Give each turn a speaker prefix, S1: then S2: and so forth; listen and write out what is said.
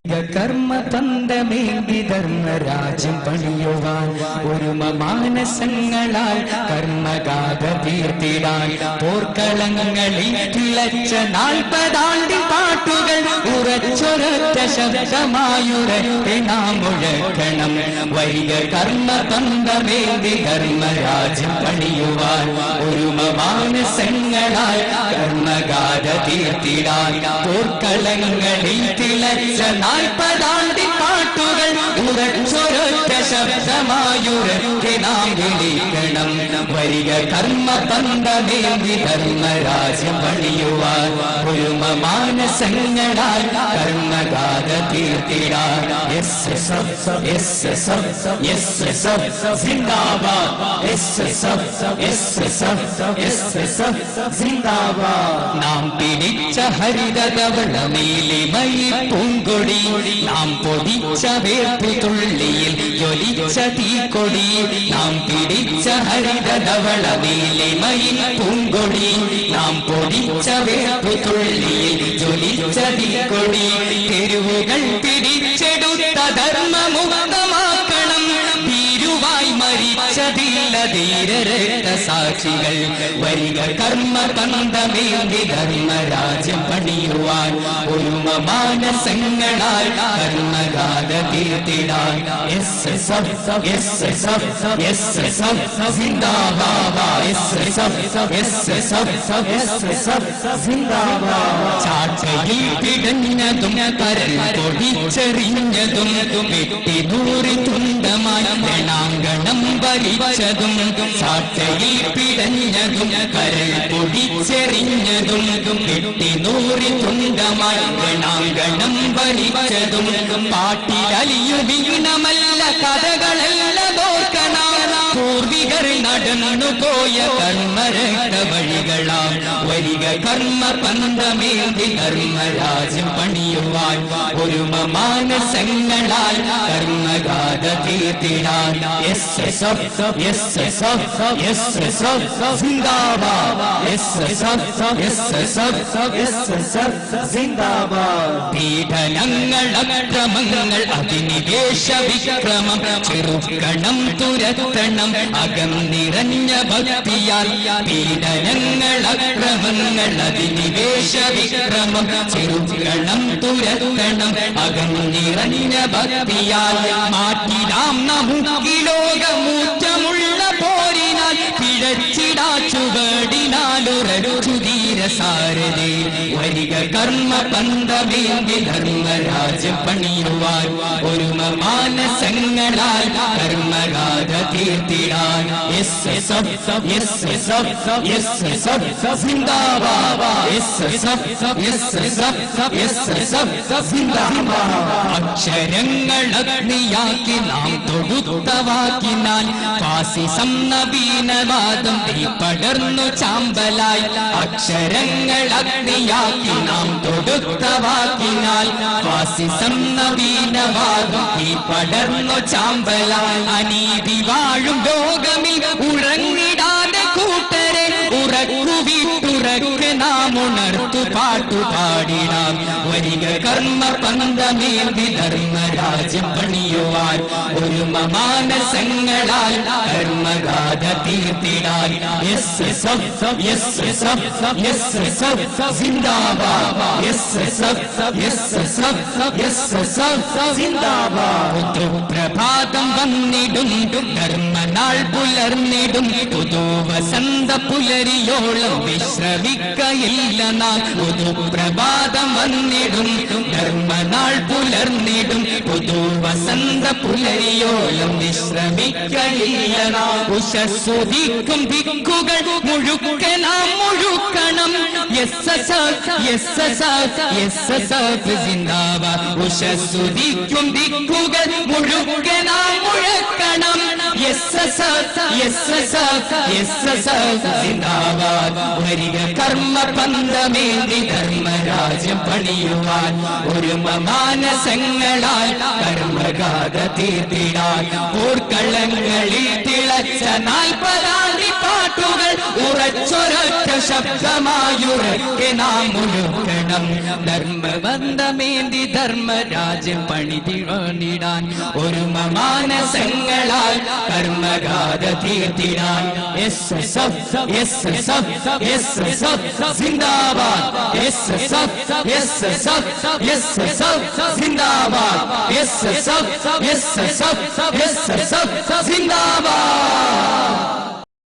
S1: കർമ്മ പന്തമേന്തി ധർമ്മരാജ്യം പണിയുവാൻ ഒരുമ മാനസങ്ങളാൽ കർമ്മഗാഥ തീർത്തിടാൻ പോർക്കളങ്ങളിൽ തിളച്ച 40 ആണ്ടിൻ പാട്ടുകൾ ഉറച്ചൊരൊറ്റ ശബ്ദമായുരട്ടെ നാം മുഴക്കണം. വരിക കർമ്മ പന്തമേന്തി ധർമ്മരാജ്യം പണിയുവാൻ ഒരുമ മാനസങ്ങളാൽ കർമ്മഗാഥ തീർത്തിടാൻ പോർക്കളങ്ങളിൽ തിളച്ച 40 ആണ്ടിൻ പാട്ടുകൾ ഉറച്ചൊരൊറ്റ ശബ്ദമായുരട്ടെ നാം വിളിക്കണം. വരിക കർമ്മ പന്തമേന്തി ധർമ്മരാജ്യം പണിയുവാൻ ഒരുമ മാനസങ്ങളാൽ കർമ്മഗാഥ തീർത്തിടാൻ. നാം പിടിച്ച ഹരിതധവള നീലിമയി പൂങ്കൊടി, നാം പൊടിച്ച വേർപ്പുതുള്ളിയിൽ ജ്വലിച്ച തീക്കൊടി. നാം പിടിച്ച ഹരിതധവള നീലിമയി പൂങ്കൊടി, നാം പൊടിച്ച വേർപ്പുതുള്ളിയിൽ ജ്വലിച്ച തീക്കൊടി. തെരുവുകൾ പിടിച്ചെടുത്ത ധർമ്മമുക്തമാക്കണം. ഭീരുവായി മരിച്ചതില്ല ധീരരക്തസാക്ഷികൾ. വരിക കർമ്മ പന്തമേന്തി ധർമ്മരാജ്യം പണിയുവാൻ ഒരുമ മാനസങ്ങളാൽ കർമ്മഗാഥ തീർത്തിടാൻ. ചാട്ടയിൽ പിടഞ്ഞതും കരൽ പൊടിച്ചെറിഞ്ഞതും വെട്ടിനൂറി തുണ്ടമായി രണാങ്കണം വലിച്ചതും. ചാട്ടയിൽ പിടഞ്ഞതും കരൽ പൊടിച്ചെറിഞ്ഞതും വെട്ടിനൂറി തുണ്ടമായി രണാങ്കണം വലിച്ചതും. പാട്ടിലലിയു വീണമല്ല കഥകളല്ല ഓർക്കണം. പൂർവികർ നടന്നുപോയ കർമ്മരക്ത വഴികളാം. വരിക കർമ്മ പന്തമേന്തി ധർമ്മരാജ്യം പണിയുവാൻ ഒരുമ മാനസങ്ങളാൽ കർമ്മഗാഥ തീർത്തിടാൻ. പീഡനങ്ങൾ അക്രമങ്ങൾ അധിനിവേശ വിക്രമം ചെറുക്കണം തുരത്തണം അകം നിറഞ്ഞ ഭക്തിയാൽ. പീഡനങ്ങൾ അക്രമങ്ങൾ അധിനിവേശ വിക്രമം ചെറുക്കണം തുരത്തണം അകം നിറഞ്ഞ ഭക്തിയാൽ. മാറ്റിടാം നമുക്ക് ലോകമൂറ്റമുള്ള പോരിനാൽ പിഴച്ചിടാ ചുവടിനാലുറച്ചു ധീരസാരഥി. വരിക കർമ്മ പന്തമേന്തി ധർമ്മരാജ്യം പണിയുവാൻ ഒരുമ മാനസങ്ങളാൽ കർമ്മഗാഥ തീർത്തിടാൻ. അക്ഷരങ്ങൾ അഗ്നിയാക്കി നാം തൊടുത്തവാക്കിനാൽ ഫാസിസം നവീനവാദം പടർന്നു ചാമ്പലായി. അക്ഷരങ്ങൾ അഗ്നിയാക്കി നാം തൊടുത്തവാക്കിനാൽ ഫാസിസം നവീനവാദം പടർന്നു ചാമ്പലായി. അനീതി വാഴും ലോകമിൽ ഉറങ്ങിടാതെ കൂട്ടരെ ഉറക്കുവിട്ടുറക്കെ നാം ഉണർത്തു പാട്ടുപാടിടാം. വരിക കർമ്മ പന്തമേന്തി ധർമ്മരാജ്യം പണിയുവാൻ ഒരുമ മാനസങ്ങളാൽ കർമ്മഗാഥ തീർത്തിടാൻ. പ്രഭാതം വന്നിടും ധർമ്മനാൾ പുലർന്നിടും പുതുവസന്ത പുലരിയോളം വിശ്രമിക്കയില്ല നാം. പുതുപ്രഭാതം വന്നിടും ധർമ്മനാൾ പുലർന്നിടും പുതുവസന്ത പുലരിയോളം വിശ്രമിക്കയില്ല നാം. ഉഷസ്സുദിക്കും ദിക്കുകൾ മുഴുക്കെ നാം മുഴുക്കണം. ജിന്ദാബാദ്. ഉഷസ്സുദിക്കും ദിക്കുകൾ മുഴുക്കെ നാം മുഴക്കണം. ജിന്ദാബാദ്. വരിക കർമ്മ പന്തമേന്തി ധർമ്മരാജ്യം പണിയുവാൻ ഒരുമ മാനസങ്ങളാൽ കർമ്മഗാഥ തീർത്തിടാൻ. പോർക്കളങ്ങളിൽ തിളച്ച 40 ആണ്ടിൻ പാട്ടുകൾ പാട്ടുകൾ ഉറച്ചൊരൊറ്റ ശബ്ദമായുറക്കെ നാം മുഴുക്കണം. ധർമ്മബന്ധമേന്തി ധർമ്മരാജ്യം പണിതിടാൻ ഒരുമ മാനസങ്ങളാൽ കർമ്മഗാഥ തീർത്തിടാൻ. സിന്ദാബാദ് സിന്ദാബാദ് സിന്ദാബാദ്.